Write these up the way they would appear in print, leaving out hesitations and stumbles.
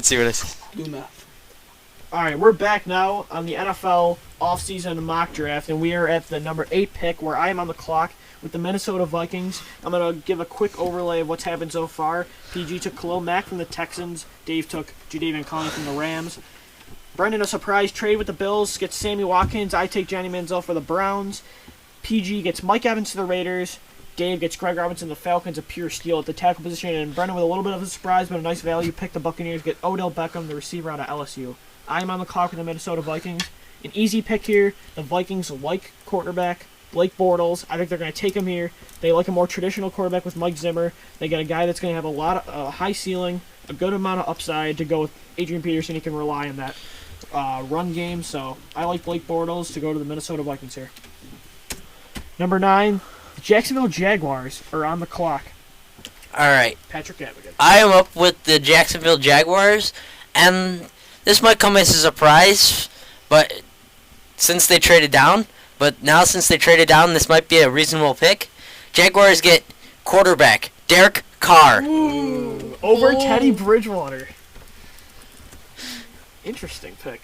Let's see what it says. Do math. All right, we're back now on the NFL offseason mock draft, and we are at the number 8 pick where I am on the clock with the Minnesota Vikings. I'm going to give a quick overlay of what's happened so far. PG took Khalil Mack from the Texans. Dave took Jadeveon Clowney from the Rams. Brendan, a surprise trade with the Bills, gets Sammy Watkins. I take Johnny Manziel for the Browns. PG gets Mike Evans to the Raiders. Dave gets Greg Robinson, the Falcons, a pure steal at the tackle position. And Brendan, with a little bit of a surprise but a nice value pick, the Buccaneers get Odell Beckham, the receiver out of LSU. I'm on the clock with the Minnesota Vikings. An easy pick here. The Vikings like quarterback Blake Bortles. I think they're going to take him here. They like a more traditional quarterback with Mike Zimmer. They got a guy that's going to have a lot of high ceiling, a good amount of upside to go with Adrian Peterson. He can rely on that run game. So I like Blake Bortles to go to the Minnesota Vikings here. Number 9, the Jacksonville Jaguars are on the clock. All right. Patrick Advocate. I am up with the Jacksonville Jaguars, and this might come as a surprise, but since they traded down, this might be a reasonable pick. Jaguars get quarterback Derek Carr. Ooh, over Teddy Bridgewater. Interesting pick.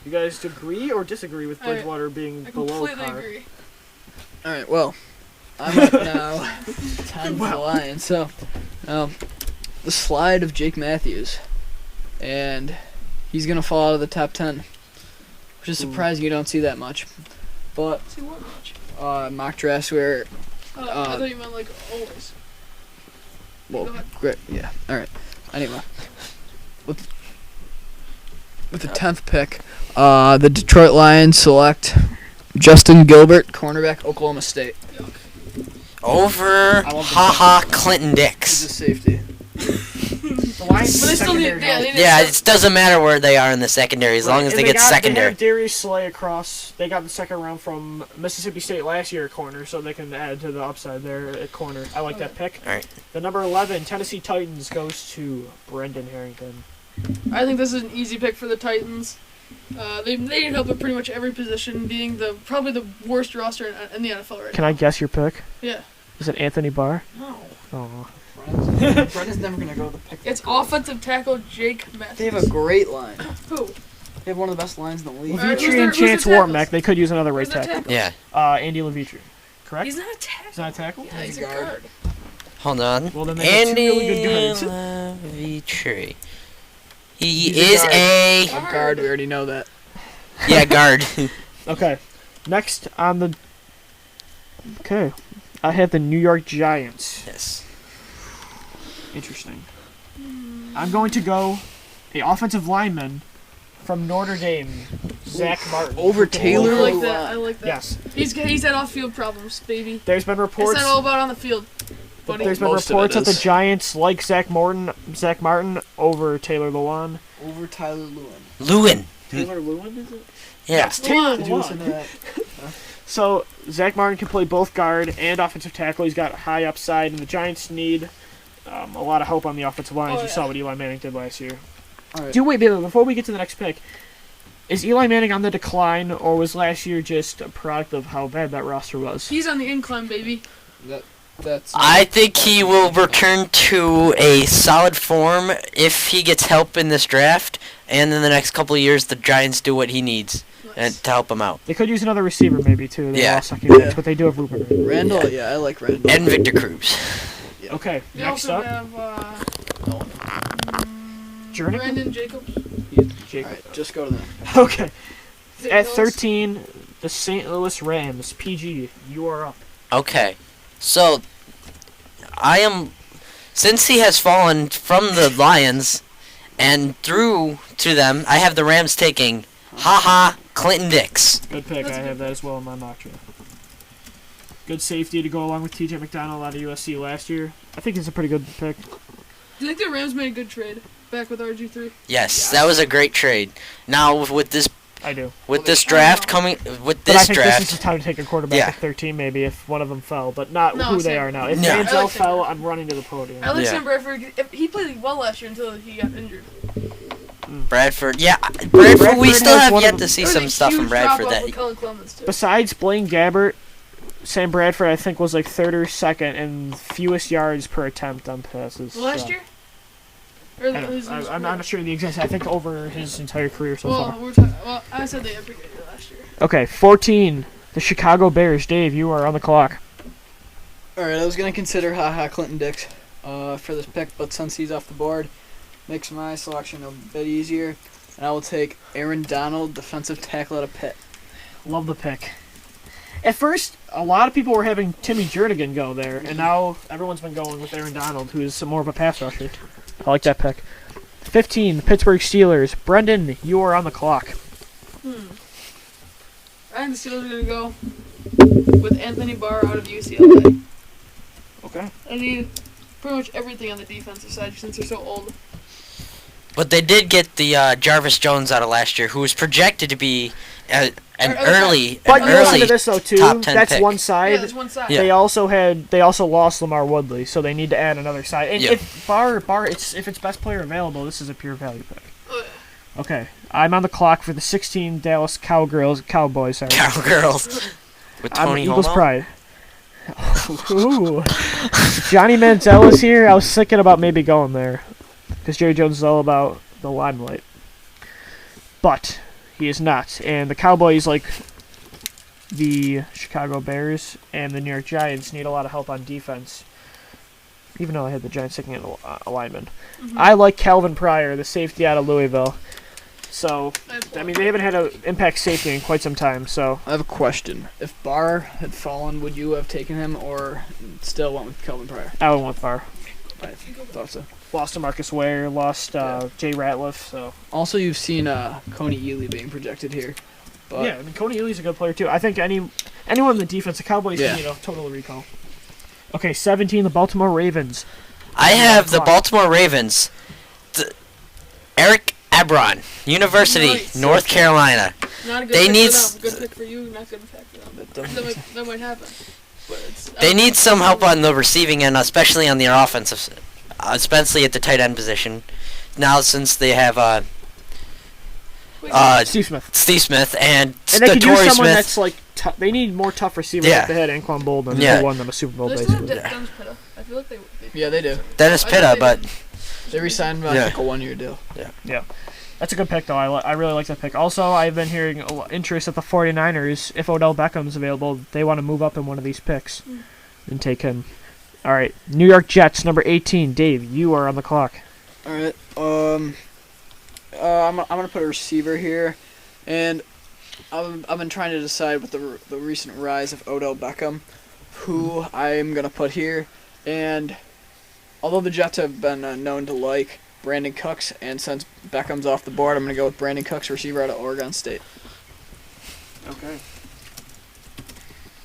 You guys agree or disagree with Bridgewater being below Carr? I completely agree. All right, well, I'm up now. Time for the Lions. So, the slide of Jake Matthews, and he's gonna fall out of the top 10, which is surprising. You don't see that much, but See what much? mock drafts where I thought you meant like always. well, Go ahead. great, yeah. All right. Anyway, with the 10th pick, the Detroit Lions select Justin Gilbert, cornerback, Oklahoma State. Over Clinton He's a Dix. safety. The Lions But they still need. secondary Yeah, help. they need Yeah, to- it doesn't matter where they are in the secondary as long as And they get They secondary. have Darius Slay across. They got the second round from Mississippi State last year at corner, so they can add to the upside there at corner. I like that pick. All right. The number 11 Tennessee Titans goes to Brendan Harrington. I think this is an easy pick for the Titans. They need help at pretty much every position, being probably the worst roster in the NFL right Can I guess your pick? now. Yeah. Is it Anthony Barr? No. Oh. Brendan's never gonna go with the pick. It's offensive tackle Jake Matthews. They have a great line. Who? They have one of the best lines in the league. Alright, Levitri and who's their Chance tackles? Warmack. They could use another right Who's their tackle. tackles? Yeah. Andy Levitri. Correct? He's not a tackle. He's not a tackle? Yeah, he's a guard. guard. Hold on. Well, then they got two Andy really good guards. Levitri. He He's a is guard. a A guard, we already know that. guard. Okay. Next on the... Okay. I have the New York Giants. Yes. Interesting. I'm going to go a offensive lineman from Notre Dame, Zach Martin. Over I Taylor. like that. I like that. Yes. He's had off-field problems, baby. There's been What's reports. that all about on the field, buddy? There's been Most of reports it that the is. Giants like Zach Martin over Taylor Lewan. Over Tyler Lewin. Lewin. Taylor Lewan, is it? Yeah. Yes, Taylor Lewan. Did you listen to Lewan. that? So Zach Martin can play both guard and offensive tackle. He's got high upside, and the Giants need a lot of help on the offensive line. As Oh, you yeah. saw what Eli Manning did last year. All right. Wait, before we get to the next pick, is Eli Manning on the decline, or was last year just a product of how bad that roster was? He's on the incline, baby. That's. I think he will return to a solid form if he gets help in this draft, and in the next couple of years, the Giants do what he needs and to help him out. They could use another receiver, maybe too. They Yeah. lost second, Yeah. but they do have Rupert. Randall, yeah, I like Randall. And Victor Cruz. Okay, They next also up, have Jernigan? Brandon Jacobs. Jake. Alright, just go to the next. Okay, Zay at Jones. 13, the St. Louis Rams. PG, you are up. Okay, so since he has fallen from the Lions and through to them, I have the Rams taking Clinton Dix. Good pick. That's I a have good that as well in my mock draft. Good safety to go along with TJ McDonald out of USC last year. I think it's a pretty good pick. Do you think the Rams made a good trade back with RG3? Yes, that was a great trade. Now with this I do. draft coming with But I this think this is draft, the time to take a quarterback Yeah. at 13, maybe, if one of them fell, but not No, who they Sam- are now. If No. Manziel I like Sam fell, Bradford. I'm running to the podium. I like Yeah. Sam Bradford. He played well last year until he got injured. Bradford. Yeah, Bradford. We Bradford still has have one yet of to the- see There was some a stuff from huge Bradford drop-off that. with Colin Clemens, too. Besides Blaine Gabbert, Sam Bradford, I think, was like third or second in fewest yards per attempt on passes. Last so. year? Or I don't his know. I'm career. not sure the exact. I think over his entire career so Well, far. well, I said they upgraded it last year. Okay, 14. The Chicago Bears. Dave, you are on the clock. Alright, I was going to consider Clinton Dix for this pick, but since he's off the board, makes my selection a bit easier. And I will take Aaron Donald, defensive tackle out of Pitt. Love the pick. At first, a lot of people were having Timmy Jernigan go there, and now everyone's been going with Aaron Donald, who is more of a pass rusher. I like that pick. 15, the Pittsburgh Steelers. Brendan, you are on the clock. I think the Steelers are going to go with Anthony Barr out of UCLA. Okay. I need pretty much everything on the defensive side since they're so old. But they did get the Jarvis Jones out of last year, who was projected to be an early But you listen to this though too. top 10 That's pick. one Yeah, side. there's one side. Yeah. They also lost Lamar Woodley, so they need to add another side. And Yeah. if Barr, if it's best player available, this is a pure value pick. Oh, Okay, I'm on the clock for the 16 Dallas Cowboys. Sorry. Cowgirls with I'm Tony Eagles Homo. pride. Ooh. Johnny Manziel is here. I was thinking about maybe going there because Jerry Jones is all about the limelight, but he is not. And the Cowboys, like the Chicago Bears and the New York Giants, need a lot of help on defense. Even though I had the Giants taking a lineman, I like Calvin Pryor, the safety out of Louisville. So, I mean, they haven't had an impact safety in quite some time. So, I have a question. If Barr had fallen, would you have taken him or still went with Kelvin Pryor? I went with Barr. I thought so. Lost to Marcus Ware, lost Jay Ratliff. So, Also, you've seen Coney Ely being projected here. But yeah, I mean, Coney Ely's a good player too. I think anyone in the defense, the Cowboys, Yeah. can, totally recall. Okay, 17, the Baltimore Ravens. I have the Baltimore Ravens. Eric Ebron, University, Nice. North Carolina. Not a good They pick need for them. Good pick for you, not good pick for them. That might happen. But it's, They need some help on the receiving end, especially on the offensive, especially at the tight end position. Now, since they have Steve Smith. Steve Smith and And they could use Torrey someone Smith. that's like they need more tough receivers. Yeah. Like they had Anquan Boldin, Yeah. who won them a Super Bowl They still have basically. Dennis Pitta. I feel like they Yeah, they do. Dennis I Pitta, think but They re-signed him on Yeah. like a one-year deal. That's a good pick, though. I really like that pick. Also, I've been hearing interest at the 49ers. If Odell Beckham's available, they want to move up in one of these picks and take him. All right, New York Jets, number 18. Dave, you are on the clock. All right. I'm gonna put a receiver here, and I've been trying to decide with the recent rise of Odell Beckham, who I'm gonna put here. And although the Jets have been known to like Brandon Cooks, and since Beckham's off the board, I'm gonna go with Brandon Cooks, receiver out of Oregon State. Okay.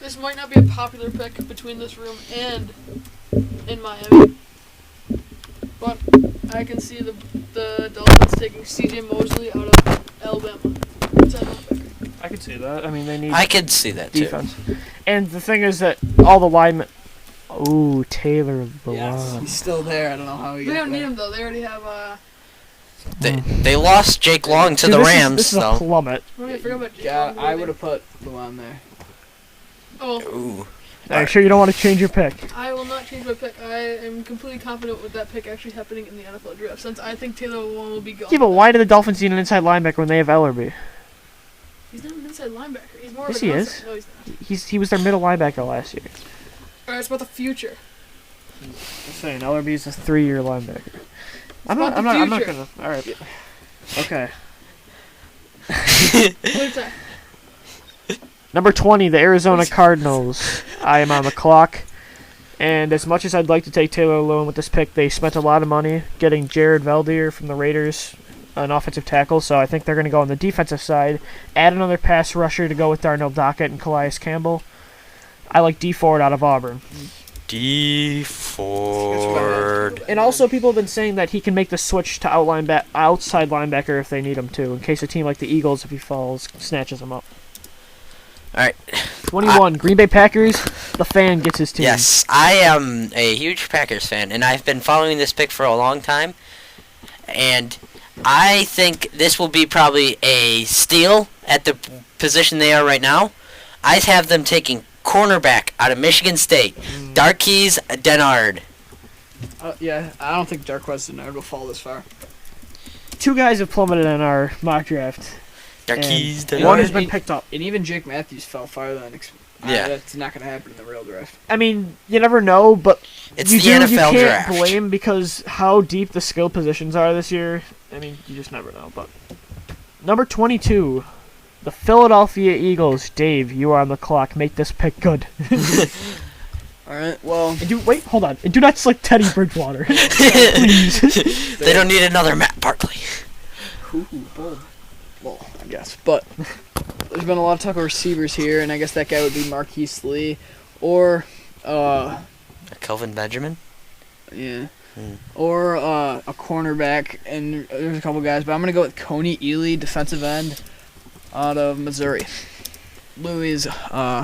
This might not be a popular pick between this room and in Miami, but I can see the Dolphins taking C.J. Mosley out of Alabama. It's a pick. I could see that. I mean, they need I could see that too. defense. And the thing is that all the linemen. Ooh, Taylor Lewan. He's still there. I don't know how he They got don't need there. him though. They already have They lost Jake Long to Dude, the this Rams, This is a though. plummet. I forgot about Jake Yeah, Long, I maybe. would have put Luan there. Oh, Ooh. Are you sure you don't want to change your pick? I will not change my pick. I am completely confident with that pick actually happening in the NFL draft, since I think Taylor Lewan will be gone. Yeah, but why do the Dolphins need an inside linebacker when they have Ellerby? He's not an inside linebacker. He's more Yes, of a he concept. is. No, he's not. He was their middle linebacker last year. Alright, it's about the future. I'm saying Ellerby's a 3-year linebacker. I'm about not the gonna. future. All right. Okay. What is that? Number 20, the Arizona Cardinals. I am on the clock. And as much as I'd like to take Taylor Lewan with this pick, they spent a lot of money getting Jared Valdir from the Raiders, an offensive tackle. So I think they're going to go on the defensive side, add another pass rusher to go with Darnell Dockett and Calais Campbell. I like D Ford out of Auburn. D Ford. And also, people have been saying that he can make the switch to outside linebacker if they need him to, in case a team like the Eagles, if he falls, snatches him up. All right. 21, Green Bay Packers. The fan gets his team. Yes, I am a huge Packers fan, and I've been following this pick for a long time. And I think this will be probably a steal at the position they are right now. I have them taking cornerback out of Michigan State, Darqueze Dennard. Yeah, I don't think Darqueze Dennard will fall this far. 2 guys have plummeted in our mock draft. Darkies, And Dennard. one has been picked up. And even Jake Matthews fell farther than Yeah. that's not going to happen in the real draft. I mean, you never know, but It's you the you NFL can't draft. blame because how deep the skill positions are this year. I mean, you just never know. But number 22, the Philadelphia Eagles. Dave, you are on the clock. Make this pick good. All right, well, And hold on. And do not select Teddy Bridgewater. Please. They don't need another Matt Barkley. bold. Well, I guess. But there's been a lot of talk of receivers here, and I guess that guy would be Marquise Lee. Or, Kelvin Benjamin. yeah. Hmm. Or a cornerback, and there's a couple guys, but I'm going to go with Coney Ely, defensive end, out of Missouri. Louis'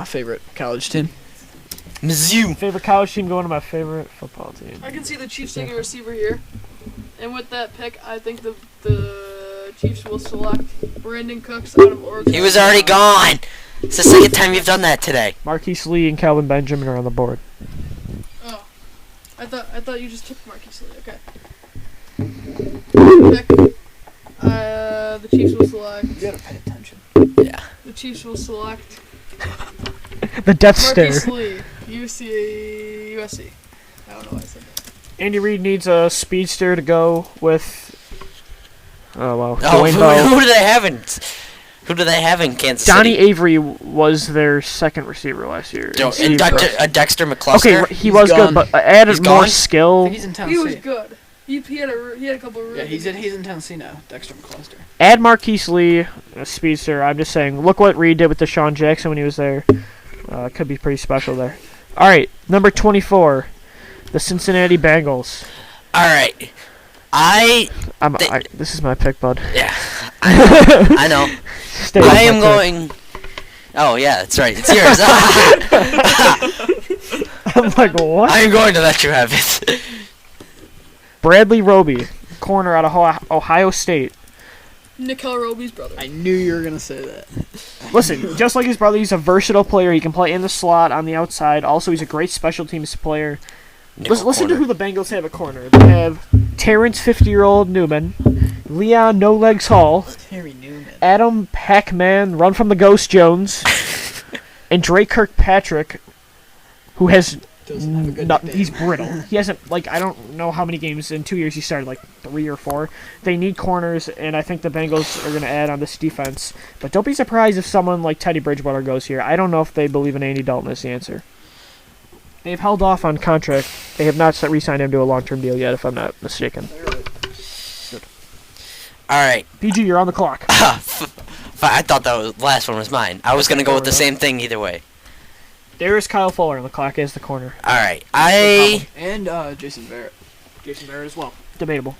favorite college team. Mizzou. Favorite college team going to my favorite football team. I can see the Chiefs taking a receiver here. And with that pick, I think the Chiefs will select Brandon Cooks out of Oregon. He was already gone. It's the second time you've done that today. Marquise Lee and Calvin Benjamin are on the board. Oh. I thought you just took Marquise Lee. Okay. Pick. The Chiefs will select. You gotta pay attention. Yeah. The Chiefs will select The Death Stare. Marquise Lee, USC. I don't know why I said that. Andy Reid needs a speedster to go with. Oh wow, Oh, Dwayne Bowe. who do they have in Kansas Donnie City? Avery was their second receiver last year. And Steve Dexter McCluster. Okay, he He's was gone. good, but added He's more gone? skill. He's in He was Tennessee. good. He had a couple of really Yeah, he's good in Tennessee now. Dexter McCluster. Add Marquise Lee, a speedster. I'm just saying, look what Reid did with Deshaun Jackson when he was there. Could be pretty special there. All right, number 24, the Cincinnati Bengals. All right. This is my pick, bud. Yeah. I know. Stay with I my am pick. going. Oh yeah, that's right. It's yours. I'm like, what? I am going to let you have it. Bradley Roby, corner out of Ohio State. Nickel Roby's brother. I knew you were gonna say that. Listen, just like his brother, he's a versatile player. He can play in the slot, on the outside. Also, he's a great special teams player. Listen to who the Bengals have at corner. They have Terrence 50-year-old Newman, Leon No Legs Hall, Terry Newman. Adam Pac-Man, Run from the Ghost Jones, and Drake Kirkpatrick, who has Doesn't have a good nickname. he's brittle. He hasn't, I don't know how many games in 2 years he started, 3 or 4. They need corners, and I think the Bengals are going to add on this defense. But don't be surprised if someone like Teddy Bridgewater goes here. I don't know if they believe in Andy Dalton is the answer. They've held off on contract. They have not re-signed him to a long-term deal yet, if I'm not mistaken. All right. PG, you're on the clock. I thought the last one was mine. I was gonna go with the same thing either way. There is Kyle Fuller on the clock as the corner. All right. And Jason Barrett. Jason Barrett as well. Debatable.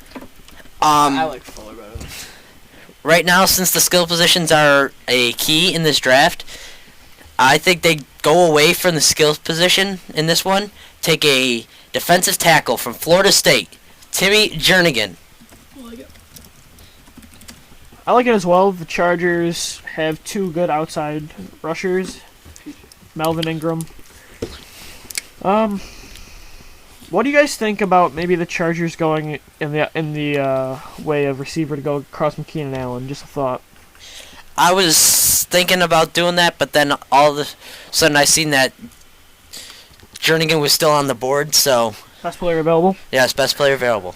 I like Fuller better than. Right now, since the skill positions are a key in this draft, I think they go away from the skills position in this one. Take a defensive tackle from Florida State, Timmy Jernigan. I like it. I like it as well. The Chargers have 2 good outside rushers, Melvin Ingram. What do you guys think about maybe the Chargers going in the way of receiver to go across from Keenan Allen? Just a thought. I was thinking about doing that, but then all of a sudden I seen that Jernigan was still on the board, so Best player available. yes, best player available.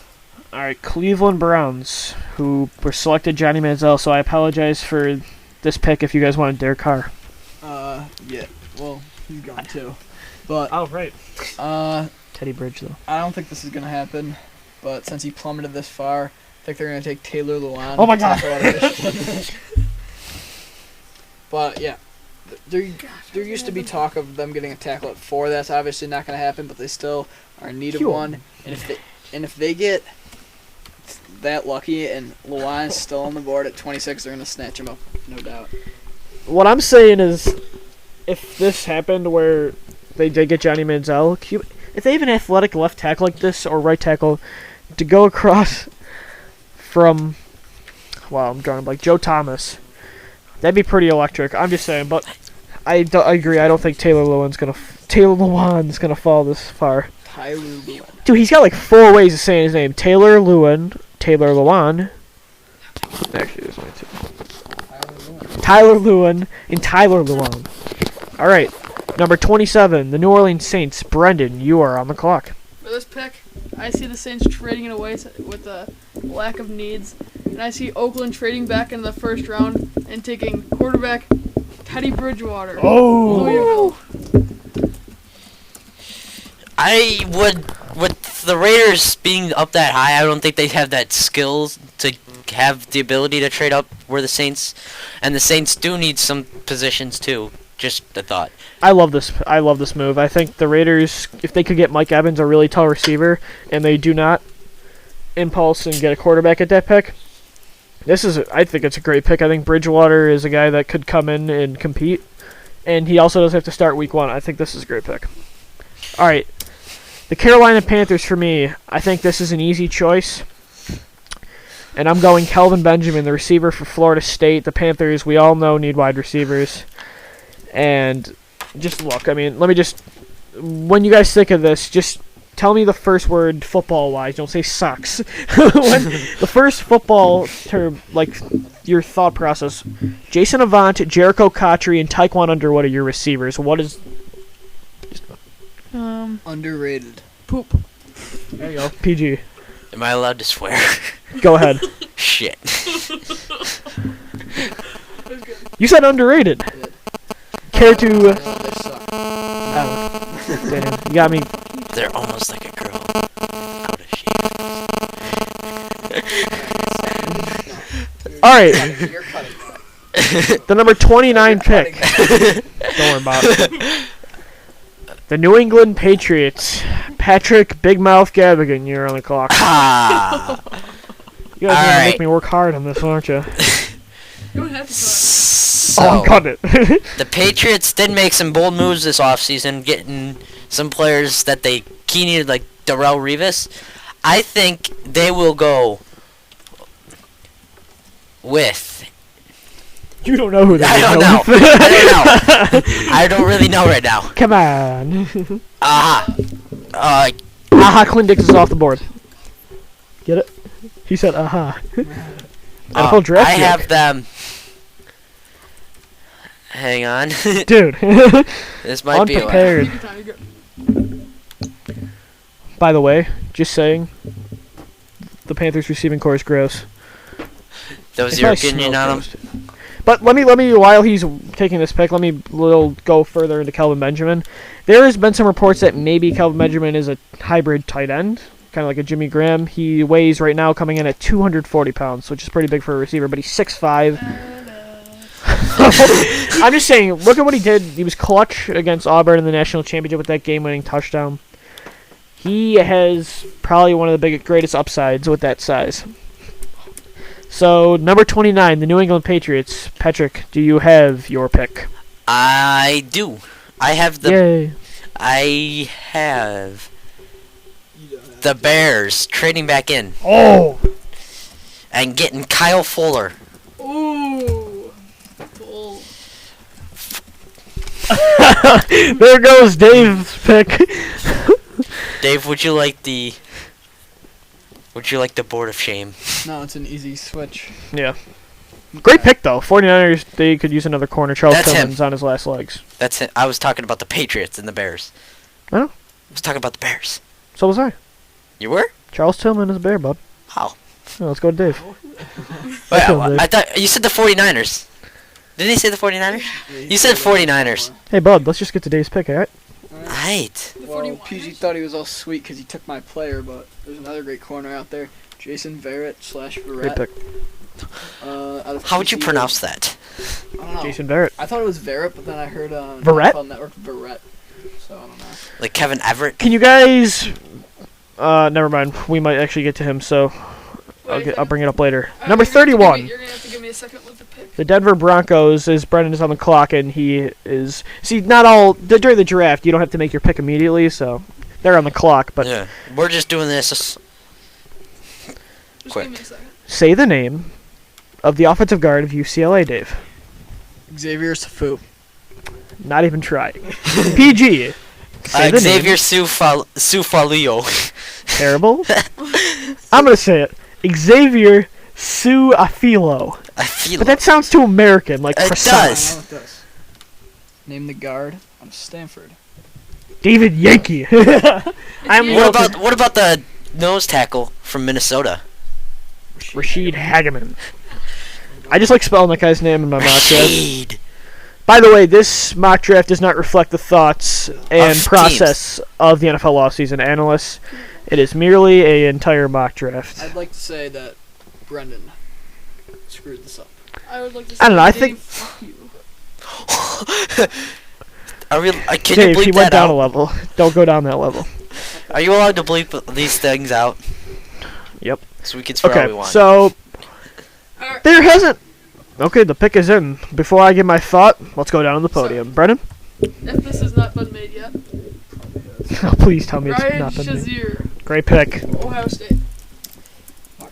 All right, Cleveland Browns, who were selected Johnny Manziel. So I apologize for this pick if you guys wanted Derek Carr. Yeah. Well, he's gone too. But Oh right. Teddy Bridge though. I don't think this is gonna happen. But since he plummeted this far, I think they're gonna take Taylor Lewan. Oh my God. But yeah, there used to be talk of them getting a tackle at 4. That's obviously not gonna happen. But they still are in need of Cute. one. And if they get that lucky and Lewan's still on the board at 26, they're gonna snatch him up, no doubt. What I'm saying is, if this happened where they did get Johnny Manziel, if they have an athletic left tackle like this or right tackle to go across from, I'm drawing like Joe Thomas, that'd be pretty electric. I'm just saying, but I agree. I don't think Taylor Lewan's gonna fall this far. Tyler Lewin. Dude, he's got like 4 ways of saying his name. Taylor Lewin. Taylor Lewan. Actually, there's only 2. Tyler Lewin and Tyler Lewan. All right. Number 27, the New Orleans Saints. Brendan, you are on the clock. For this pick, I see the Saints trading it away with a lack of needs, and I see Oakland trading back into the first round and taking quarterback Teddy Bridgewater. Oh. Louisville. I would, with the Raiders being up that high, I don't think they have that skills to have the ability to trade up where the Saints, and the Saints do need some positions too. Just a thought. I love this move. I think the Raiders, if they could get Mike Evans, a really tall receiver, and they do not impulse and get a quarterback at that pick, I think it's a great pick. I think Bridgewater is a guy that could come in and compete, and he also doesn't have to start week 1. I think this is a great pick. All right, the Carolina Panthers for me. I think this is an easy choice, and I'm going Kelvin Benjamin, the receiver for Florida State. The Panthers, we all know, need wide receivers. And just look, I mean, when you guys think of this, just tell me the first word football-wise. Don't say sucks. The first football term, like your thought process. Jason Avant, Jericho Cotchery, and Taekwon Underwood are your receivers. What is... Underrated. Poop. There you go. PG. Am I allowed to swear? Go ahead. Shit. You said underrated. Care to... They suck. Damn, you got me. They're almost like a girl. Out of shape. All right, You're cutting the number 29 You're pick. cutting Don't worry about it. The New England Patriots. Patrick Big Mouth Gavigan, you're on the clock. Ah. You guys are gonna make Alright. me work hard on this, aren't you? You don't have to cut. So, Oh, I'm cutting it. the Patriots did make some bold moves this offseason, getting some players that they key needed, like Darrell Revis. I think they will go with... You don't know who I that don't know. I don't know. I don't really know right now. Come on. Aha. Aha, Clindix is off the board. Get it? He said aha. NFL draft I pick. have them... Hang on. Dude. This might be... Unprepared. Take your time, you're good. By the way, just saying, the Panthers receiving core is gross. That was It your probably opinion on smells them? gross. But let me, while he's taking this pick, let me go further into Kelvin Benjamin. There has been some reports that maybe Kelvin Benjamin is a hybrid tight end, kind of like a Jimmy Graham. He weighs right now coming in at 240 pounds, which is pretty big for a receiver, but he's 6'5". I'm just saying, look at what he did. He was clutch against Auburn in the national championship with that game-winning touchdown. He has probably one of the greatest upsides with that size. So, number 29, the New England Patriots. Patrick, do you have your pick? I do. I have the... Yay. I have the Bears trading back in Oh! and getting Kyle Fuller. Ooh. Bull. There goes Dave's pick. Dave, would you like the board of shame? No, it's an easy switch. Yeah. Great pick, though. 49ers, they could use another corner. Charles That's him. Tillman's on his last legs. That's it. I was talking about the Patriots and the Bears. Oh? I was talking about the Bears. So was I. You were? Charles Tillman is a Bear, bud. How? Oh, let's go to Dave. Wait, Dave. I thought you said the 49ers. Didn't he say the 49ers? You said 49ers. Hey, bud, let's just get to Dave's pick, alright? Right. The Well, 41ers? PG thought he was all sweet because he took my player, but there's another great corner out there. Jason Verrett / Great Verrett. pick. Out of How would you TCU. pronounce that? I don't know. Jason Barrett. I thought it was Verrett, but then I heard Verrett? NFL Network Verrett. So I don't know. Like Kevin Everett? Can you guys... never mind. We might actually get to him, so Wait a I'll bring it up later. second. Number You're gonna have to give 31. me- You're gonna have to give me a second with the pick. The Denver Broncos is Brendan is on the clock, and he is... See, not all... During the draft, you don't have to make your pick immediately, so they're on the clock, but Yeah. We're just doing this. Just Quick. give me a second. say the name of the offensive guard of UCLA, Dave. Xavier Safu. Not even trying. PG. Say the name. Xavier Sufalio. Terrible. I'm gonna say it. Xavier Suafilo. I feel But that sounds too American, like It precise. does. It does. Name the guard on Stanford. David Yankee. I'm What about the nose tackle from Minnesota? Rashid Hageman. I just like spelling that guy's name in my mock draft. Rashid. By the way, this mock draft does not reflect the thoughts and Of process of the NFL offseason analysts. It is merely an entire mock draft. I'd like to say that Brendan screwed this up. I would like to say, I don't know, I Dave, think- fuck you. Can you Dave, bleep he that went down out? a level. Don't go down that level. Are you allowed to bleep these things out? Yep. So we can swear all we Okay, want. so Alright. there hasn't... Okay, the pick is in. Before I give my thought, let's go down to the podium. Brennan? If this has not been made yet, Please tell me it's Ryan not been made. Shazier, Great pick. Ohio State.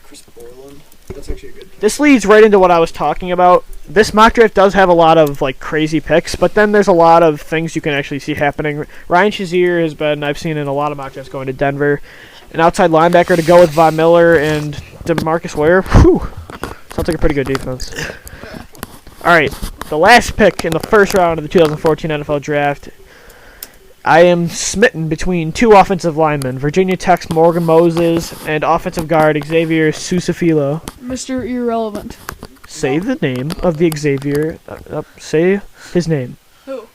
Chris Borland. That's actually a good pick. This leads right into what I was talking about. This mock draft does have a lot of like crazy picks, but then there's a lot of things you can actually see happening. Ryan Shazier has been, I've seen in a lot of mock drafts, going to Denver. An outside linebacker to go with Von Miller and DeMarcus Ware. Whew. Sounds like a pretty good defense. Alright, the last pick in the first round of the 2014 NFL Draft. I am smitten between two offensive linemen, Virginia Tech's Morgan Moses and offensive guard Xavier Susafilo. Mr. Irrelevant. Say the name of the Xavier. Say his name. Who?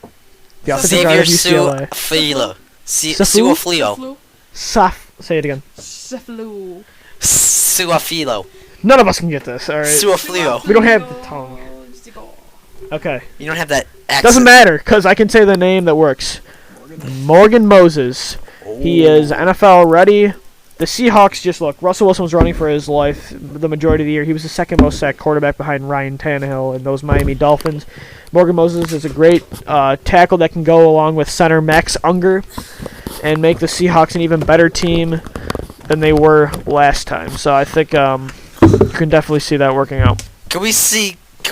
The offensive guard Xavier of UCLA. Suafilo. Safu? Suafilo. Say it again. Cephalou. Suafilo. None of us can get this, alright? Suafilo. We don't have the tongue. Okay. You don't have that accent. Doesn't matter, because I can say the name that works. Morgan Moses. He is NFL ready. The Seahawks just look. Russell Wilson was running for his life the majority of the year. He was the second most sacked quarterback behind Ryan Tannehill and those Miami Dolphins. Morgan Moses is a great tackle that can go along with center Max Unger and make the Seahawks an even better team than they were last time. So I think you can definitely see that working out. Can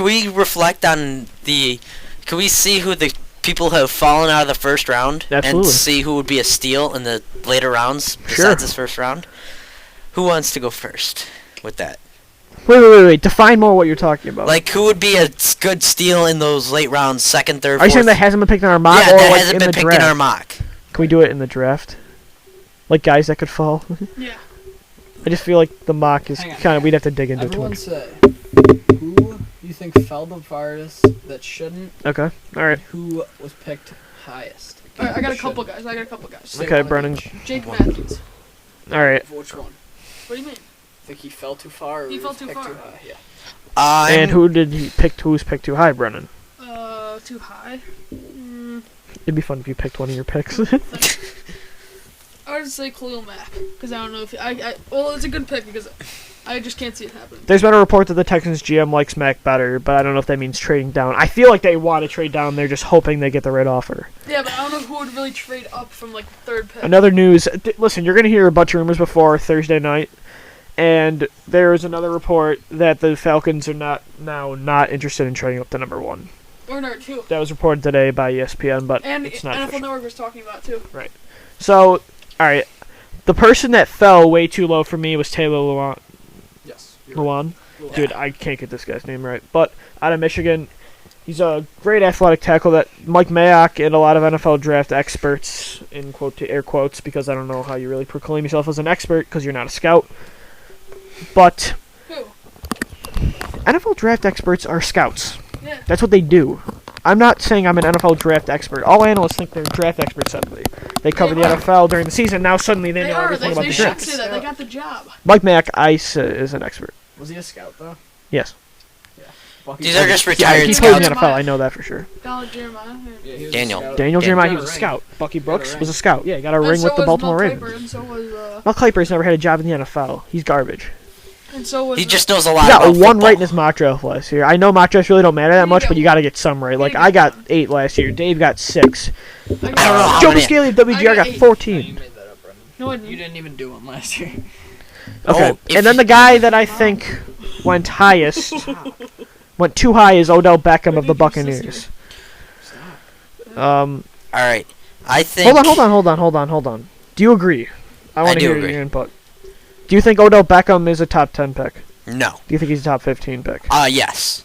we reflect on the... Can we see who the people have fallen out of the first round? Absolutely. And see who would be a steal in the later rounds besides Sure. this first round? Who wants to go first with that? Wait. Define more what you're talking about. Like, who would be a good steal in those late rounds, second, third, Are you fourth? saying that hasn't been picked in our mock Yeah, or that like hasn't in been the picked draft? in our mock. Can we do it in the draft? Like guys that could fall? Yeah. I just feel like the mock is Hang on. kind of, we'd have to dig into Everyone it. say who you think fell the farthest that shouldn't, Okay, alright. who was picked highest. Alright, I got a That couple shouldn't. guys. I got a couple guys. Say Okay, one of Brennan. each. Jake Matthews. Alright. Which one? What do you mean? Think he fell too far? Or He fell was too picked far. Too high? Yeah. And who did he pick? Who's picked too high, Brennan? Too high. It'd be fun if you picked one of your picks. I would say Khalil Mack because I don't know if well, it's a good pick because I just can't see it happening. There's been a report that the Texans GM likes Mac better, but I don't know if that means trading down. I feel like they want to trade down. They're just hoping they get the right offer. Yeah, but I don't know who would really trade up from like third pick. Another news. Listen, you're going to hear a bunch of rumors before Thursday night. And there's another report that the Falcons are not interested in trading up to number 1. Or number 2. That was reported today by ESPN, but And it's not NFL official. Network was talking about it too. So, alright. The person that fell way too low for me was Taylor Lewan. Yes. Lewan? Dude, I can't get this guy's name right. But out of Michigan, he's a great athletic tackle that Mike Mayock and a lot of NFL draft experts, in air quotes, because I don't know how you really proclaim yourself as an expert because you're not a scout. But Who? NFL draft experts are scouts. Yeah. That's what they do. I'm not saying I'm an NFL draft expert. All analysts think they're draft experts suddenly. They cover the They are. NFL during the season. Now suddenly they They know are. everything They about the should draft. say that. They got the job. Mike Mayock, ICE, is an expert. Was he a scout though? Yes. Bucky These are just Yeah, retired he played in scouts. the NFL. I know that for sure. Donald Jeremiah. Yeah, he was Daniel. A scout. Daniel Yeah. Jeremiah, he Got was a a ring. scout. Bucky Got a Brooks ring. was a scout. Yeah, he got a And ring so with the was Baltimore Mel Ravens. Kiper, and so was Mel Kiper's never had a job in the NFL. He's garbage. and so was He just knows a lot He got about one football. right in his mock draft last year. I know mock drafts really don't matter that You much, got but you got to get some right. Like, I got 8 last year. Dave got 6. I I don't know how Joe many- Biscali of WGR I got got 8. No, you 14. made that up, Brendan. No, I You didn't. didn't even do him last year. Okay. Oh, if And then you- the guy that I think went highest, went too high, is Odell Beckham of the What did you say? Buccaneers. Stop. All right. I think. Hold on. Do you agree? I want to do hear agree. your input. Do you think Odell Beckham is a top 10 pick? No. Do you think he's a top 15 pick? Yes.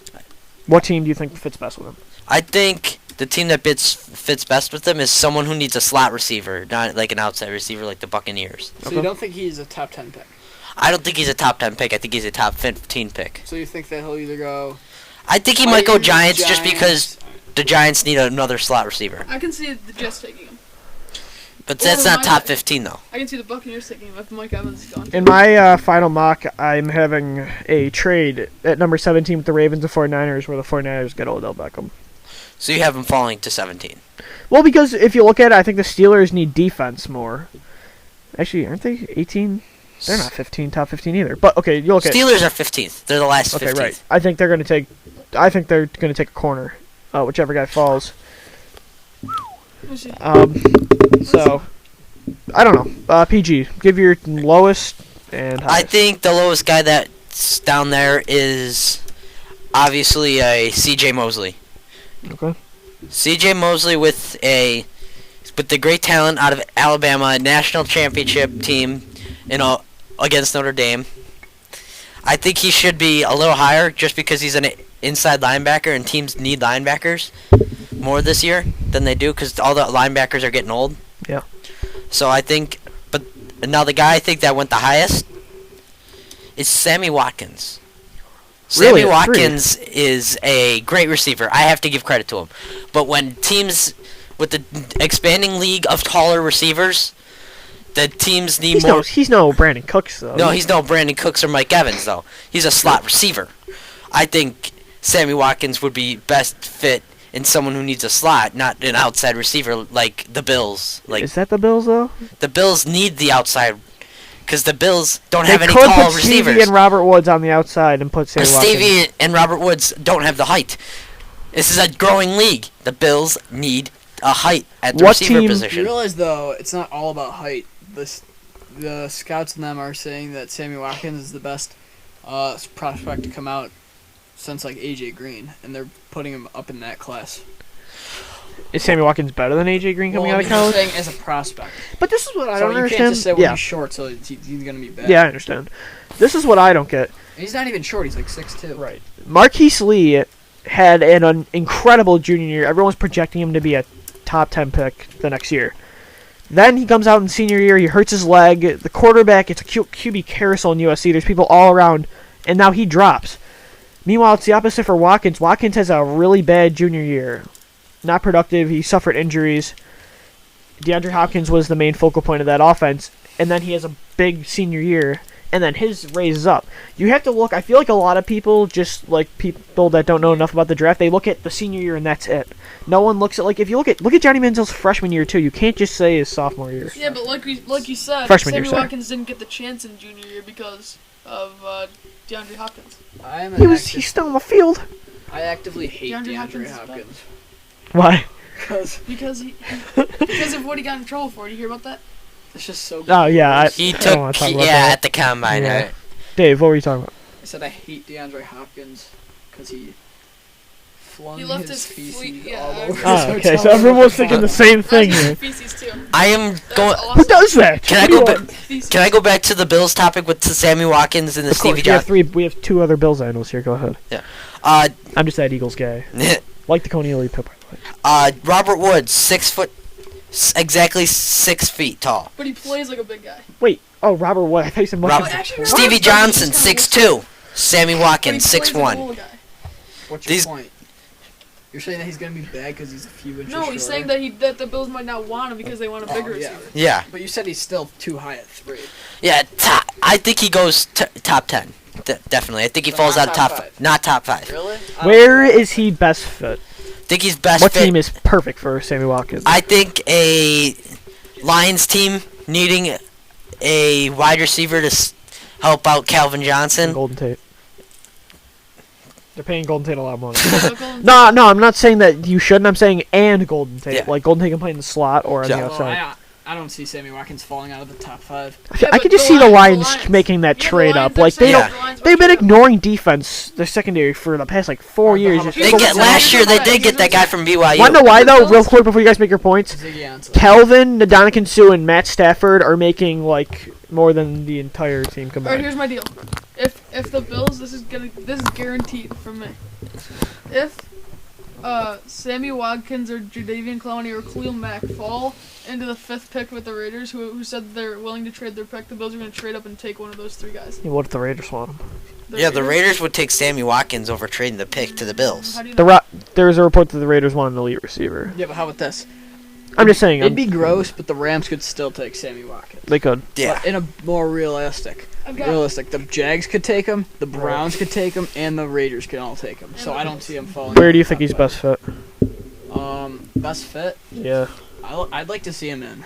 What team do you think fits best with him? I think the team that fits best with him is someone who needs a slot receiver, not like an outside receiver like the Buccaneers. So you don't think he's a top 10 pick? I don't think he's a top 10 pick. I think he's a top 15 pick. So you think that he'll either go... I think he might go Titans, Giants just because the Giants need another slot receiver. I can see the Jets taking him. But that's Or not Mike- top 15 though. I can see the Buccaneers taking him if Mike Evans is gone. In my final mock, I'm having a trade at number 17 with the Ravens and 49ers, where the 49ers get Odell Beckham. So you have him falling to 17. Well, because if you look at it, I think the Steelers need defense more. Actually, aren't they 18? They're not 15, top 15 either. But okay, you look at Steelers are 15th. They're the last 15th. okay, right. I think they're going to take a corner, whichever guy falls. Let's see. So I don't know. PG, give your lowest and highest. I think the lowest guy that's down there is obviously a C.J. Mosley. Okay. C.J. Mosley with the great talent out of Alabama, national championship team, against Notre Dame. I think he should be a little higher just because he's an inside linebacker and teams need linebackers more this year than they do because all the linebackers are getting old. Yeah. So I think, but now the guy I think that went the highest is Sammy Watkins. Really, Sammy at 3? Watkins is a great receiver. I have to give credit to him. But when teams with the expanding league of taller receivers, the teams need more. He's no Brandon Cooks though. No, he's no Brandon Cooks or Mike Evans though. He's a slot receiver. I think Sammy Watkins would be best fit in someone who needs a slot, not an outside receiver like the Bills. Like Is that the Bills though? the Bills need the outside because the Bills don't They have any could tall put receivers. Stevie and Robert Woods on the outside and put Sammy Watkins. Stevie and Robert Woods don't have the height. This is a growing league. The Bills need a height at the What receiver team- You position. realize, though, it's not all about height. The scouts and them are saying that Sammy Watkins is the best prospect to come out since, like, A.J. Green, and they're putting him up in that class. Is Sammy Watkins better than AJ Green coming Well, out I of mean, college? saying as a prospect. But this is what I So don't you understand. can't just say, well, yeah, he's short, so he's going to be bad. yeah, I understand. This is what I don't get. He's not even short. He's like 6'2". Right. Marquise Lee had an incredible junior year. Everyone's projecting him to be a top 10 pick the next year. Then he comes out in senior year. He hurts his leg. The quarterback, it's a QB carousel in USC. There's people all around, and now he drops. Meanwhile, it's the opposite for Watkins. Watkins has a really bad junior year. Not productive. He suffered injuries. DeAndre Hopkins was the main focal point of that offense, and then he has a big senior year, and then his raises up. You have to look. I feel like a lot of people, just like people that don't know enough about the draft, they look at the senior year and that's it. No one looks at, like, if you look at Johnny Manziel's freshman year too. You can't just say his sophomore year. Yeah, but like you said, Freshman year, Sammy sorry. Watkins didn't get the chance in junior year because of DeAndre Hopkins. He's still on the field. I actively hate DeAndre DeAndre Hopkins is Hopkins. Why? Because Because of what he got in trouble for. Did you hear about that? it's just so. Oh yeah, He I don't wanna took talk about yeah that. at the combine. Yeah. Right? Dave, what were you talking about? I said I hate DeAndre Hopkins because he flung He left his his feces yeah, all I over his Oh, okay, hotel so everyone was room. thinking the same thing That's here. feces too. I am That's going. awesome. Who does that? Can I What do go you back? want? Feces. Can I go back to the Bills topic with Sammy Watkins and the Of course, Stevie Johnson? we have two other Bills analysts here. Go ahead. Uh, I'm just that Eagles guy. Like the Coney Lee pick, by the way. Robert Woods, 6 foot, exactly 6 feet tall. But he plays like a big guy. Wait. Oh, Robert Wood. I thought you said Robert- Watkins. Actually, Stevie Robert Johnson, Woods is 6'2". Sammy But he Watkins, plays like a 6'1". little guy. What's your These- point? You're saying that he's gonna be bad because he's a few inches No, he's shorter? saying that the Bills might not want him because they want a bigger yeah. receiver. Yeah, But you said he's still too high at 3. yeah. I think he goes top 10. Definitely. I think he So falls not out of top top 5. not top 5. Really? Where is he best fit? I think he's best What fit. team is perfect for Sammy Watkins? I think a Lions team needing a wide receiver to help out Calvin Johnson. Golden Tate. They're paying Golden Tate a lot of money. Yeah. No, I'm not saying that you shouldn't. I'm saying and Golden Tate. Yeah. Like Golden Tate can play in the slot or on Yeah. the Well, outside. I don't see Sammy Watkins falling out of the top 5. I could just see the Lions making that trade up. Like they've been ignoring defense, their secondary, for the past 4 years. Last year they did get that guy from BYU. Want to know why though? Real quick before you guys make your points. Kelvin, Ndamukong Suh, and Matt Stafford are making more than the entire team combined. Alright, here's my deal. If the Bills, this is guaranteed from me. If Sammy Watkins or Jadeveon Clowney or Khalil Mack fall into the 5th pick with the Raiders, who said they're willing to trade their pick, the Bills are going to trade up and take one of those 3 guys. Yeah, what if the Raiders want him? The Raiders would take Sammy Watkins over trading the pick to the Bills. How do you know? There's a report that the Raiders want an elite receiver. Yeah, but how about this? I'm just saying. It'd be gross, but the Rams could still take Sammy Watkins. They could. Yeah. But in a more realistic, the Jags could take him, the Browns could take him, and the Raiders could all take him. So I don't see him falling. Where do you think he's best fit? Best fit? Yeah. I'd like to see him in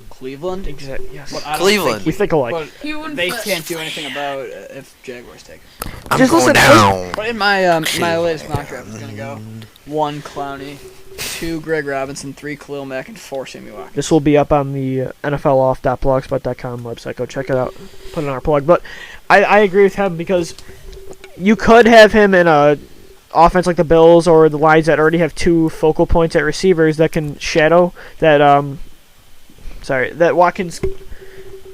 Cleveland. Exactly. Yes. Cleveland. We think alike. But He wouldn't they fit. can't do anything about if Jaguars take him. I'm Just going listen- down. But in my my latest mock draft is gonna go 1 Clowney, 2 Greg Robinson, 3 Khalil Mack, and 4 Sammy Watkins. This will be up on the NFLoff.blogspot.com website. Go check it out. Put it on our plug. But I agree with him because you could have him in a offense like the Bills or the Lions that already have 2 focal points at receivers that can shadow that that Watkins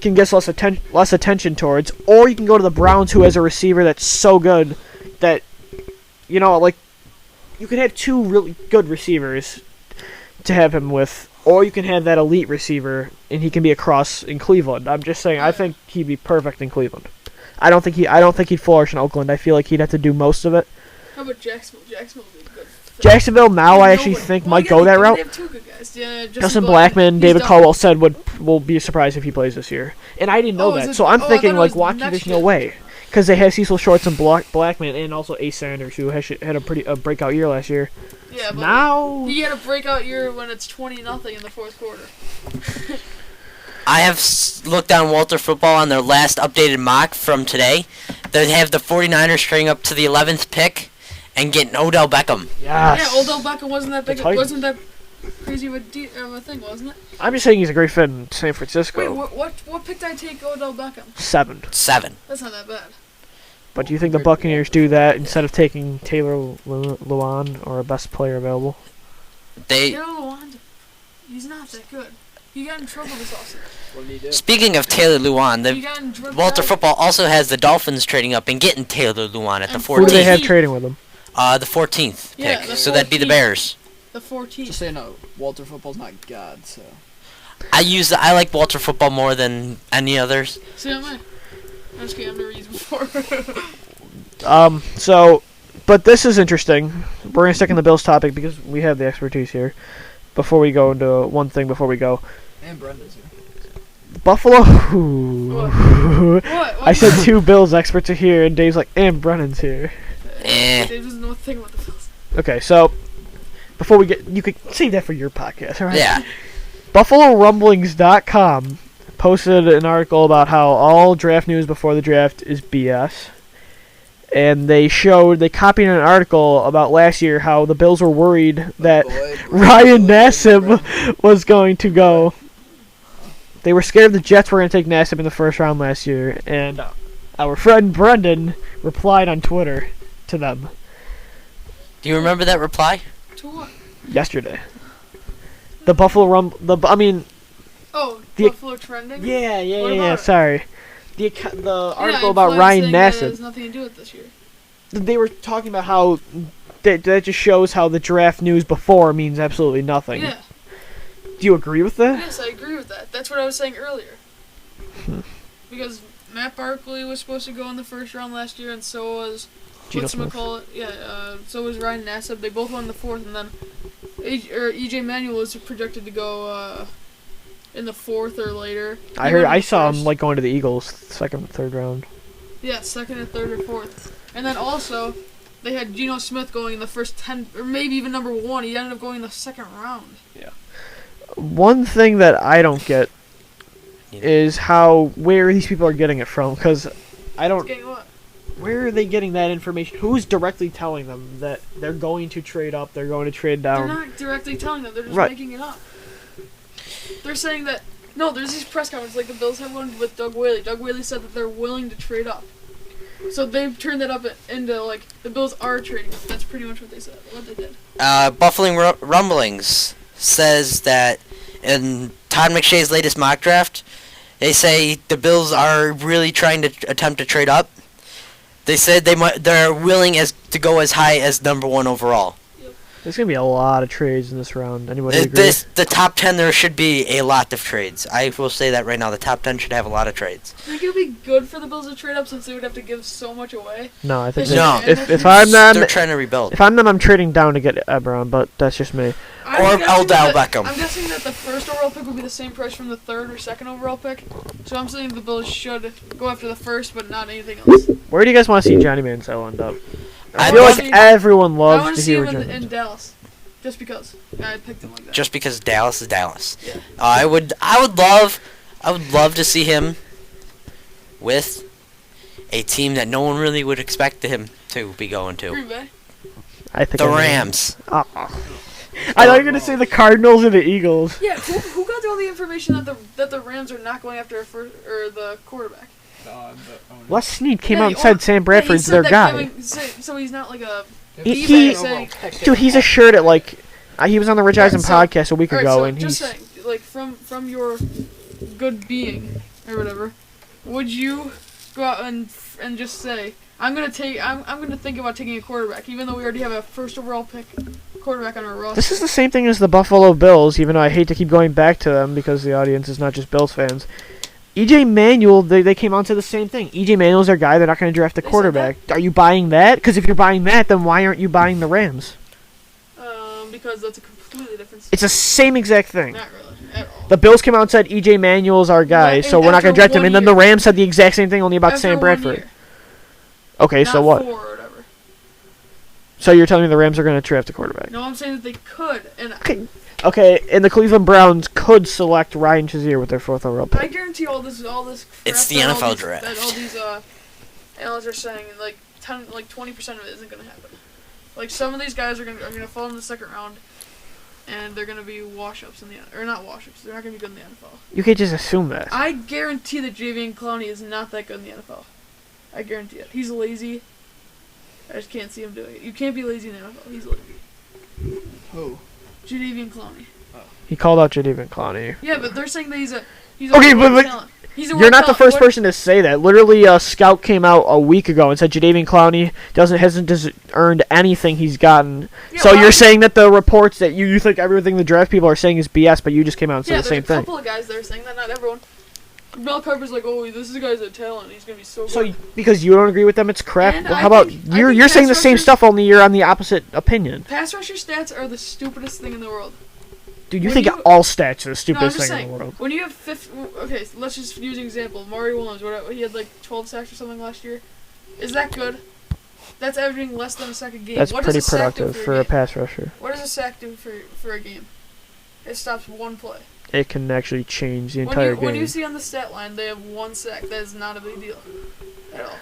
can get less attention towards, or you can go to the Browns who has a receiver that's so good that you could have 2 really good receivers to have him with, or you can have that elite receiver and he can be a cross in Cleveland. I'm just saying, I think he'd be perfect in Cleveland. I don't think he'd flourish in Oakland. I feel like he'd have to do most of it. How about Jacksonville? Jacksonville would be good. Jacksonville now, I actually think might go that route. They have 2 good guys. Yeah, Justin Blackman, David Caldwell said will be surprised if he plays this year, and I didn't know that. So I'm thinking Watkins, there's no way, because they have Cecil Shorts and Blackman, and also Ace Sanders, who had a breakout year last year. Yeah, but Now he had a breakout year when it's 20-0 in the 4th quarter. I have looked on Walter Football on their last updated mock from today. They have the 49ers trading up to the 11th pick and getting Odell Beckham. yes. Yeah, Odell Beckham wasn't that big. The Titans. Wasn't that crazy of a thing, wasn't it? I'm just saying he's a great fit in San Francisco. Wait, what pick did I take Odell Beckham? 7. 7. That's not that bad. But do you think the Buccaneers do that instead of taking Taylor Lewan or a best player available? They. Taylor Lewan, he's not that good. He got in trouble this offseason. What did he do? Speaking of Taylor Lewan, He got in trouble. Walter Football also has the Dolphins trading up and getting Taylor Lewan at the And 14th. Who do they have trading with him? The 14th pick. Yeah, the So that'd be the 14th. Bears. The 14th. Just so you know, Walter Football's not God, so. I like Walter Football more than any others. See, I'm just kidding. I've never used before. But this is interesting. We're gonna stick in the Bills topic because we have the expertise here. Before we go into one thing, before we go, And Brenda's here. Buffalo. What? I said 2 Bills experts are here, and Dave's like, and Brennan's here. Dave doesn't know a thing about the Bills. Okay, so before we get, you could save that for your podcast, all right? Yeah. BuffaloRumblings.com posted an article about how all draft news before the draft is BS. And they copied an article about last year how the Bills were worried that Ryan Nassib was going to go. They were scared the Jets were going to take Nassib in the first round last year. And our friend Brendan replied on Twitter to them Do you remember that reply? To what? yesterday. The Buffalo Oh, The- Buffalo trending? Yeah, What about it? sorry. The article Yeah, about implied Ryan saying that it Nassib. has nothing to do with this year. They were talking about how that just shows how the draft news before means absolutely nothing. Yeah. Do you agree with that? Yes, I agree with that. That's what I was saying earlier. Hmm. Because Matt Barkley was supposed to go in the first round last year, and so was Geno Smith. so was Ryan Nassib. They both won the 4th, and then EJ Manuel was projected to go in the 4th or later. I saw him going to the Eagles, 2nd, 3rd round. Yeah, 2nd or 3rd or 4th. And then also, they had Geno Smith going in the first 10, or maybe even number 1. He ended up going in the 2nd round. One thing that I don't get is where these people are getting it from, because I don't. Getting what? Where are they getting that information? Who's directly telling them that they're going to trade up, they're going to trade down? They're not directly telling them. They're just Right. making it up. they're saying that no, there's these press conferences like the Bills have one with Doug Whaley. Doug Whaley said that they're willing to trade up. So they've turned that up into like the Bills are trading. That's pretty much what they said. What they did. Buffalo Rumblings says that in Todd McShay's latest mock draft, they say the Bills are really trying to attempt to trade up. They said they're willing to go as high as number 1 overall. There's gonna be a lot of trades in this round. Anybody agree? The top 10, there should be a lot of trades. I will say that right now. The top 10 should have a lot of trades. Do you think it would be good for the Bills to trade up since they would have to give so much away? No, I think No. if I'm them, They're trying to rebuild. if I'm them, I'm trading down to get Ebron, but that's just me. Or Odell Beckham. I'm guessing that the first overall pick would be the same price from the third or second overall pick. So I'm saying the Bills should go after the first, but not anything else. Where do you guys want to see Johnny Manziel end up? I I feel want like everyone I want loves to to see hear him Johnny in Manziel. Dallas, just because I picked him like that. Just because Dallas is Dallas. Yeah. I would love to see him with a team that no one really would expect him to be going to. Green Bay. I think The I know. Rams. I thought you were gonna say the Cardinals or the Eagles. Yeah, who got all the information that the Rams are not going after the quarterback? Les Snead came Yeah, out and said Sam he Bradford's said their that guy. so he's not like a He- eBay saying. Dude, he's assured it like he was on the Rich Alright, Eisen so- podcast a week Alright, ago, so and just he's saying, like from your good being or whatever, would you go out and just say I'm gonna think about taking a quarterback, even though we already have a first overall pick quarterback on our roster. This is the same thing as the Buffalo Bills, even though I hate to keep going back to them because the audience is not just Bills fans. EJ Manuel, they came out to the same thing. EJ Manuel's their guy. They're not going to draft a They said quarterback. Are you buying that? Because if you're buying that, then why aren't you buying the Rams? Because that's a completely different. It's the same exact thing. Not really at all. The Bills came out and said EJ Manuel's our guy, Not- so we're not going to after draft him. 1 And then the year. Rams said the exact same thing, only about After Sam 1 Bradford. year, Okay, not so what? 4 or whatever. So you're telling me the Rams are going to draft a quarterback? No, I'm saying that they could, and Okay, and the Cleveland Browns could select Ryan Shazier with their 4th overall I pick. guarantee all this crap It's the that all NFL these- draft. That all these analysts are saying, like 20% of it isn't gonna happen. Like some of these guys are gonna fall in the second round, and they're gonna be wash-ups in the or not wash-ups. They're not gonna be good in the NFL. You can't just assume that. I guarantee that Javian Clowney is not that good in the NFL. I guarantee it. He's lazy. I just can't see him doing it. You can't be lazy in the NFL. He's lazy. Who? Jadeveon Clowney. He called out Jadeveon Clowney. Yeah, but they're saying that he's a Okay, world but talent. He's a you're world not the talent. first What- person to say that. Literally, a scout came out a week ago and said Jadeveon Clowney hasn't earned anything he's gotten. Yeah, So well, you're saying that the reports that you think everything the draft people are saying is BS, but you just came out and said Yeah, the same there's a thing. couple of guys that are saying that, not everyone. Mel Kiper's like, oh, this is a guy's a talent. He's gonna be so good. So because you don't agree with them, it's crap. And Well, I how about think- I you're think saying the pass same rushers- stuff, only you're on the opposite opinion. Pass rusher stats are the stupidest thing in the world. Dude, you When think you- all stats are the No, I'm stupidest just thing saying. in the world. When you have okay, so let's just use an example. Maury Williams, he had like 12 sacks or something last year. Is that good? That's averaging less than a sack a game. That's What pretty does a sack do productive for a game? pass rusher. What does a sack do for a game? It stops one play. It can actually change the entire When you game. see on the stat line they have one sack, that is not a big deal at all.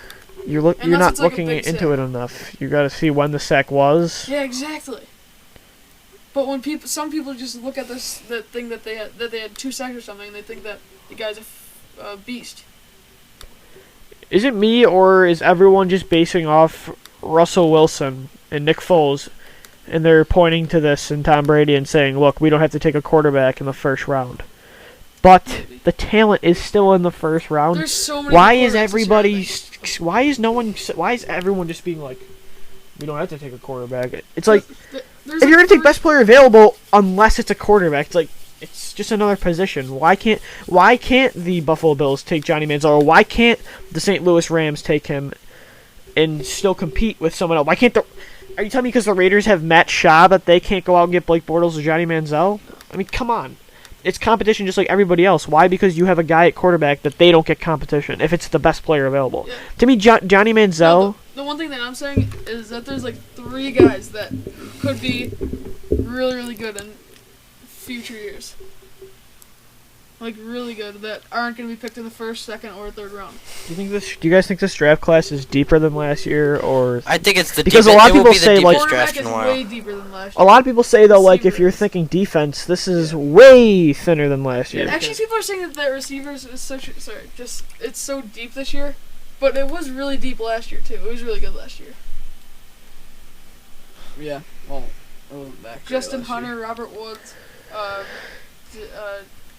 You're unless not it's like a looking big into sack. it enough. You got to see when the sack was. Yeah, exactly. But when some people just look at that thing that they had 2 sacks or something, and they think that the guy's a beast. Is it me, or is everyone just basing off Russell Wilson and Nick Foles, and they're pointing to this and Tom Brady and saying, look, we don't have to take a quarterback in the first round. But Maybe. the talent is still in the first round. There's so many. Why good is quarterbacks this year, I everybody... think. Why is everyone just being like, we don't have to take a quarterback? It's like, There's if you're going to take 3 best player available, unless it's a quarterback, it's like, it's just another position. Why can't the Buffalo Bills take Johnny Manziel? Or why can't the St. Louis Rams take him and still compete with someone else? Why can't are you telling me because the Raiders have Matt Shaw that they can't go out and get Blake Bortles or Johnny Manziel? I mean, come on. It's competition just like everybody else. Why? Because you have a guy at quarterback that they don't get competition if it's the best player available. Yeah. To me, Johnny Manziel... No, the one thing that I'm saying is that there's like 3 guys that could be really, really good in future years. like really good, that aren't going to be picked in the first, second, or third round. Do you guys think this draft class is deeper than last year, or I think it's the Because deepest, a lot of it will people be the say, like- deepest draft Quarterback in is a while. way deeper than last a year. lot of people say though, like if you're Receivers. thinking defense, this is way thinner than last year. Yeah. Actually, people are saying that the receivers is it's so deep this year, but it was really deep last year too. It was really good last year. Yeah. Well, it wasn't that great Justin last year. Hunter, Robert Woods,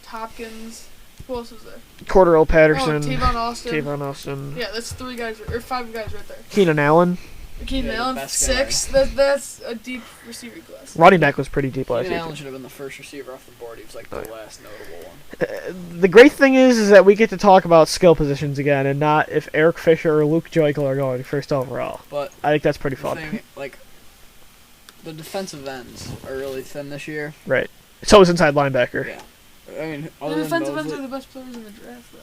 Hopkins. Who else was there? Cordero Oh, Patterson, Tavon Austin. Tavon Austin, Yeah, that's 3 guys or 5 guys right there. Keenan Allen. Keenan Yeah, the Allen, best 6. That's a deep receiving class. Running back was pretty deep last Keenan year. Allen should have been the first receiver off the board. He was like the last notable one. The great thing is that we get to talk about skill positions again, and not if Eric Fisher or Luke Joykel are going first overall. But I think that's pretty the fun. thing, like, the defensive ends are really thin this year. Right. So is inside linebacker. Yeah. I mean, The other than defensive ends Mosley, are the best players in the draft, though.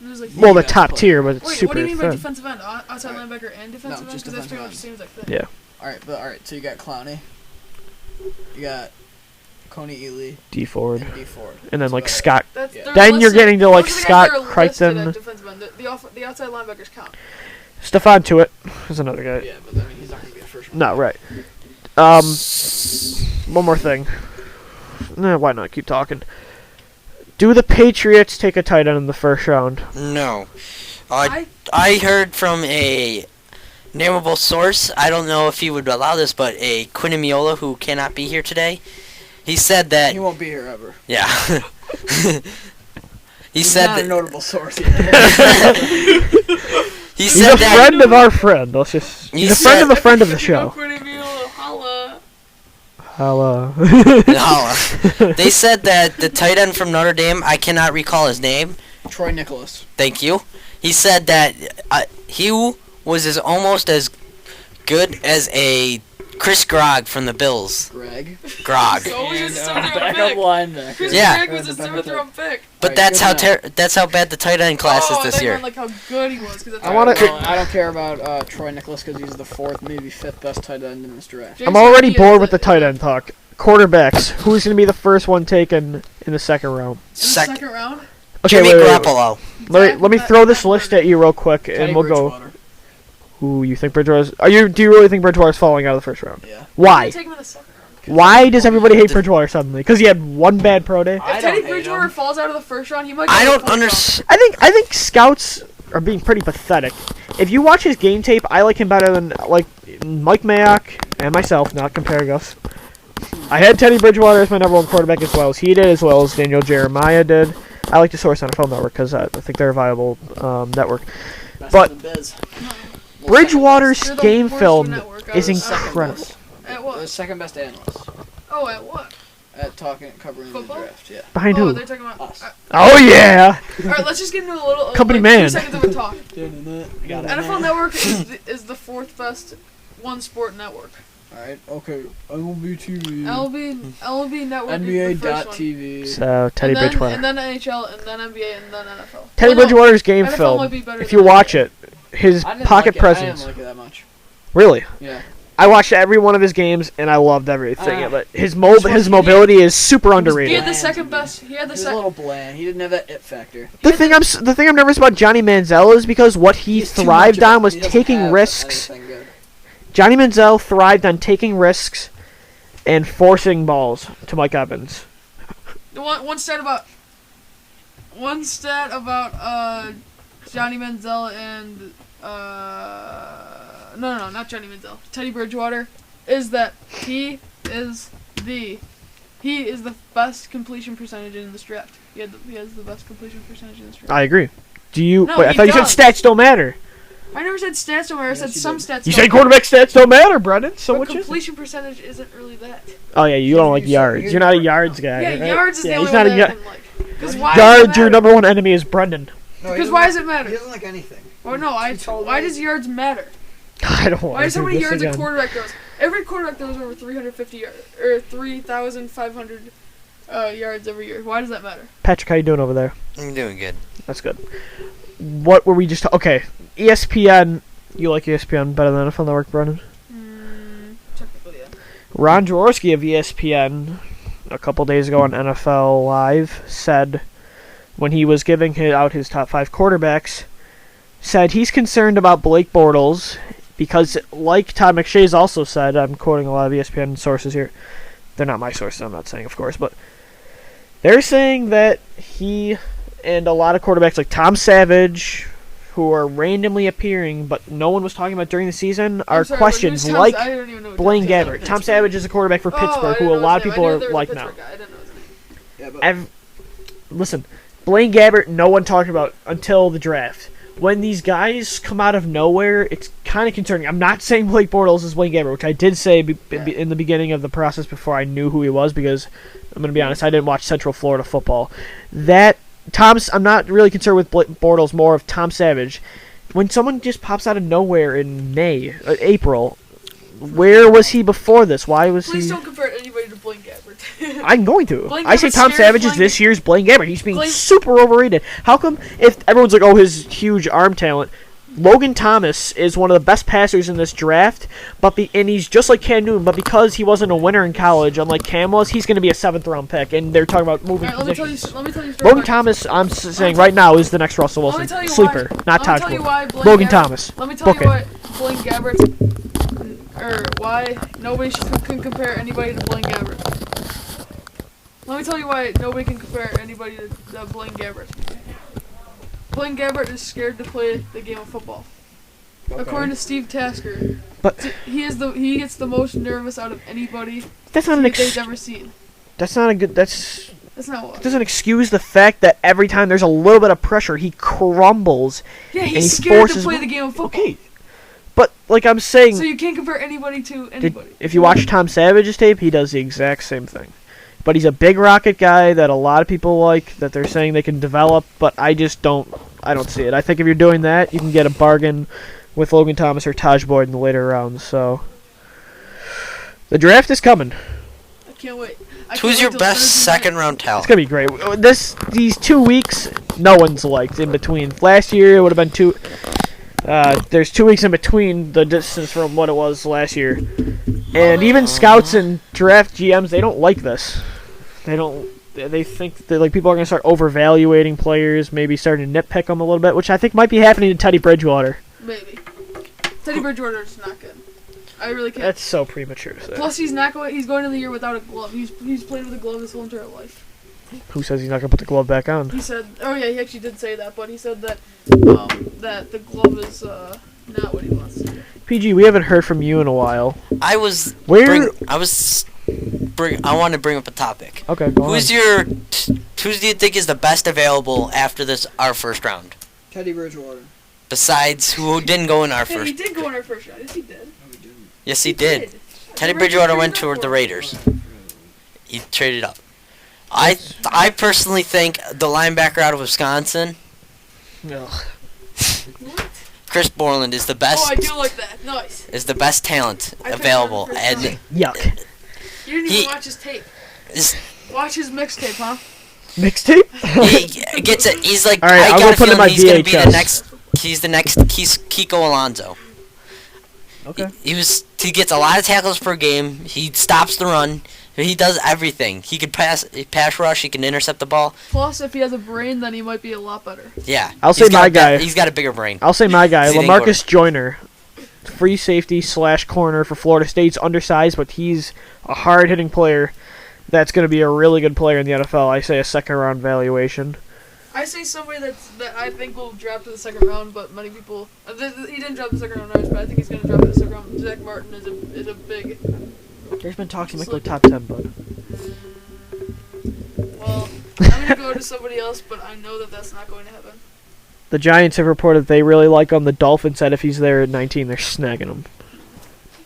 There's like Well, the Yeah, top but- tier, but it's Wait, super what do you mean by thin. defensive end? Outside linebacker and defensive end? just Because that's pretty much defensive the same exact thing. Yeah. Alright, so you got Clowney. You got Coney Ely D Ford. and D Ford. And then That's like about it. Scott. That's, Yeah. they're Then you're listed- getting to, like, those are the Scott guys that are listed Crichton. at defensive end. The outside linebackers count. Stephon Tuitt is another guy. Yeah, but I mean, he's not going to be a first one. No, right. One more thing. Nah, why not? Keep talking. Do the Patriots take a tight end in the first round? No. I I heard from a nameable source, I don't know if he would allow this, but a Quinn Miola who cannot be here today. He said that, He won't be here ever. yeah. he He's said not a that, notable source. he He's said a that, friend of our friend. Let's just. He He's a friend said- of a friend of the If you know show. Quinn Emile, holla. Hello. no. They said that the tight end from Notre Dame, I cannot recall his name. Troy Nicholas. Thank you. He said that he was almost as good as a Chris Grog from the Bills. Greg. Grog. So was his And, 7th round backup pick. linebacker. Chris Yeah. Greg was his 7th round pick. But Alright, that's good how that's how bad the tight end class Oh, is this I thought you year. meant, like how good he was. 'Cause that's I wanna- Well, I don't care about Troy Nicholas because he's the 4th, maybe 5th best tight end in this draft. I'm already bored with the tight end talk. Quarterbacks. Who's going to be the first one taken in the second round? Second round. Okay, Jimmy wait. Garoppolo. Let me throw this list at you real quick, and Teddy we'll go. Bridgewater. Who you think Bridgewater's? Do you really think Bridgewater's falling out of the first round? Yeah. Why? Take him in the second round. Why does everybody hate Bridgewater suddenly? Because he had one bad pro day. I If don't Teddy hate Bridgewater him. falls out of the first round, he might. I go don't fourth round. understand. I think scouts are being pretty pathetic. If you watch his game tape, I like him better than like Mike Mayock and myself. Not comparing us. I had Teddy Bridgewater as my number 1 quarterback as well as he did, as well as Daniel Jeremiah did. I like to source NFL Network because I think they're a viable network. Best But- in the biz. Bridgewater's You're the game worst film network is out of the Second incredible. best. At The what? second best analyst Oh, at what? at covering Football? the draft. Yeah. Behind Oh, who? they're talking about. Us. Oh yeah! All right, let's just get into a little Company like, man. 2 seconds of a talk. Got it. NFL Network is the 4th best one sport network. Alright, okay. MLB TV. LB Network is the first one. NBA.TV. So Teddy and then, Bridgewater. and then NHL, and then NBA, and then NFL. Teddy Well, no, Bridgewater's game NFL film. might be better If than you watch NBA. it, his I didn't pocket like it. I presence. didn't like it that much. Really, Yeah. I watched every one of his games and I loved everything. Ah. But his Which one his did he- mobility is super He underrated. had the Bland second to me. best. He had He the was a second. little bland. He didn't have that it factor. The thing I'm nervous about Johnny Manziel is because what he He's too thrived much of- on was he doesn't taking have risks. anything good. Johnny Manziel thrived on taking risks and forcing balls to Mike Evans. One stat about Johnny Manziel and no, not Johnny Manziel. Teddy Bridgewater is that he is the best completion percentage in this draft. He has the best completion percentage in this draft. I agree. Do you? No, wait, I he thought you does. said stats don't matter. I never said stats don't matter. I Yes, said you some did. stats. You don't said matter. quarterback stats don't matter, Brennan. So But what you? completion percentage isn't really that. Oh yeah, you don't like You said- yards. you You're not a never- yards guy. Yeah, right? yards is Yeah, the he's only not one a that I ya- can like. Because why? does it Yards, your matter? number 1 enemy is Brendan. No, he Because doesn't why like- does it matter? He doesn't like anything. Oh no, why does yards matter? I don't want Why to does how do many this yards a again. quarterback throws? Every quarterback throws over 350 yards or 3,500 yards every year. Why does that matter? Patrick, how you doing over there? I'm doing good. That's good. What were we just? Okay, ESPN. You like ESPN better than NFL Network, Brennan? Technically, yeah. Ron Jaworski of ESPN a couple days ago on NFL Live said when he was giving out his top 5 quarterbacks, said he's concerned about Blake Bortles because, like Todd McShay's also said, I'm quoting a lot of ESPN sources here. They're not my sources, I'm not saying, of course, but they're saying that he and a lot of quarterbacks like Tom Savage, who are randomly appearing, but no one was talking about during the season, are questions like Blaine Gabbert. Tom Savage is a quarterback for Pittsburgh, who a lot of people are like now. Listen, Blaine Gabbert, no one talked about until the draft. When these guys come out of nowhere, it's kind of concerning. I'm not saying Blake Bortles is Blaine Gabbert, which I did say in the beginning of the process before I knew who he was, because I'm going to be honest, I didn't watch Central Florida football. I'm not really concerned with Bortles, more of Tom Savage. When someone just pops out of nowhere in April, where was he before this? Why was Please don't compare anybody to Blaine Gabbert. I'm going to. Blaine I say Gabbert's Tom scared Savage is this year's Blaine Gabbert. He's being super overrated. How come, if everyone's like, oh, his huge arm talent, Logan Thomas is one of the best passers in this draft, and he's just like Cam Newton, but because he wasn't a winner in college, unlike Cam was, he's going to be a 7th-round pick, and they're talking about moving positions. Let me tell you Logan Thomas, I'm saying right now, is the next Russell Wilson. Sleeper, not Todd Gurley. Logan Thomas. Let me tell you why Blaine Gabbert, or why nobody can compare anybody to Blaine Gabbert. Let me tell you why nobody can compare anybody to Blaine Gabbert. Blaine Gabbert is scared to play the game of football. Okay. According to Steve Tasker, but he gets the most nervous out of anybody that's not they've ever seen. That's not a good. That's not what. It doesn't excuse the fact that every time there's a little bit of pressure, he crumbles. Yeah, he's scared to play the game of football. Okay. But, like I'm saying... So you can't compare anybody to anybody. If you watch Tom Savage's tape, he does the exact same thing. But he's a big rocket guy that a lot of people like, that they're saying they can develop, but I don't see it. I think if you're doing that, you can get a bargain with Logan Thomas or Taj Boyd in the later rounds, so... The draft is coming. I can't wait. Who's your best second-round talent? It's going to be great. These 2 weeks, no one's liked in between. Last year, it would have been two... there's 2 weeks in between the distance from what it was last year. And even scouts and draft GMs, they don't like this. They think that like people are going to start overvaluating players, maybe starting to nitpick them a little bit, which I think might be happening to Teddy Bridgewater. Maybe. Teddy Bridgewater's not good. I really can't. That's so premature to say. Plus, he's going into the year without a glove. He's played with a glove his whole entire life. Who says he's not going to put the glove back on? He said, oh yeah, he actually did say that, but he said that that the glove is not what he wants to do. PG, we haven't heard from you in a while. I want to bring up a topic. Okay, go on. Who do you think is the best available after our first round? Teddy Bridgewater. Besides who didn't go in our first. He did go in our first round. Yes, he did. No, he didn't. Yes, he did. Teddy Bridgewater went toward the Raiders. He traded up. I personally think the linebacker out of Wisconsin, Ugh. What? Chris Borland, is the best. Oh, I do like that. Nice. Is the best talent available, and Yuck. You didn't even watch his tape. Watch his mixtape, huh? Mixtape? he gets it. He's like, all right, I I'll got go a put in feeling my he's gonna be VHS. the next. He's the next Kiko Alonso. Okay. He gets a lot of tackles per game. He stops the run. He does everything. He could pass rush. He can intercept the ball. Plus, if he has a brain, then he might be a lot better. Yeah. I'll say my guy. He's got a bigger brain. I'll say my guy, He didn't LaMarcus Joyner. Free safety / corner for Florida State's undersized, but he's a hard-hitting player that's going to be a really good player in the NFL. I say a second-round valuation. I say somebody that I think will drop to the second round, but many people... he didn't drop the second round, but I think he's going to drop to the second round. Zach Martin is a big... There's been talks to make the top 10, bud. Well, I'm going to go to somebody else, but I know that that's not going to happen. The Giants have reported they really like him. The Dolphins said if he's there at 19, they're snagging him.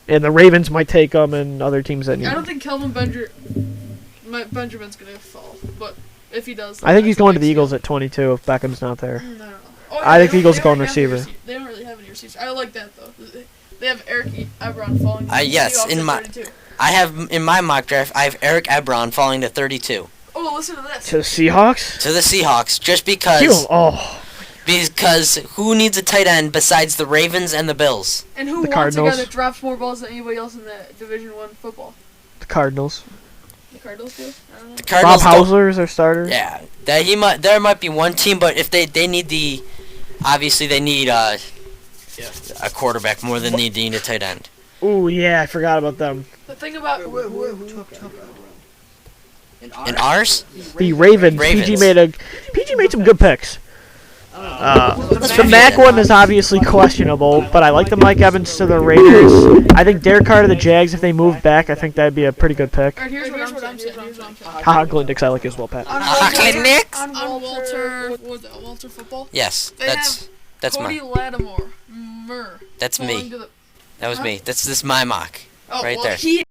And the Ravens might take him, and other teams that need I him. don't think Kelvin Benjamin's going to fall, but if he does... I think he's going to the Eagles at 22 if Beckham's not there. I don't know. Oh, yeah, I think the Eagles are going receiver. They don't really have any receivers. I like that, though. They have Eric Ebron falling to Yes, in my mock draft, I have Eric Ebron falling to 32. Oh, listen to this. To the Seahawks? To the Seahawks, just because... Oh. Because who needs a tight end besides the Ravens and the Bills? And who The wants a guy Cardinals. that drops more balls than anybody else in the Division I football? The Cardinals. The Cardinals do? I don't know. The Bob Cardinals don't- Hausler is their starter. Yeah, that he might. There might be one team, but if they need the, obviously they need a quarterback more than they need a tight end. Ooh, yeah, I forgot about them. The thing about In ours, The Ravens. Ravens. PG made some good picks. Let's The review Mac that. one is obviously questionable, but I like the Mike Evans to the Raiders. I think Derek Carr to the Jags if they move back. I think that'd be a pretty good pick. Alright, here's what I'm saying. Haha, Glendix I like as well, Pat. Clinics? On Walter, what was that? Walter Football? Yes, They that's Cody mine. Lattimore. That's falling me. to the- That was me. This is my mock Oh, right well, there. he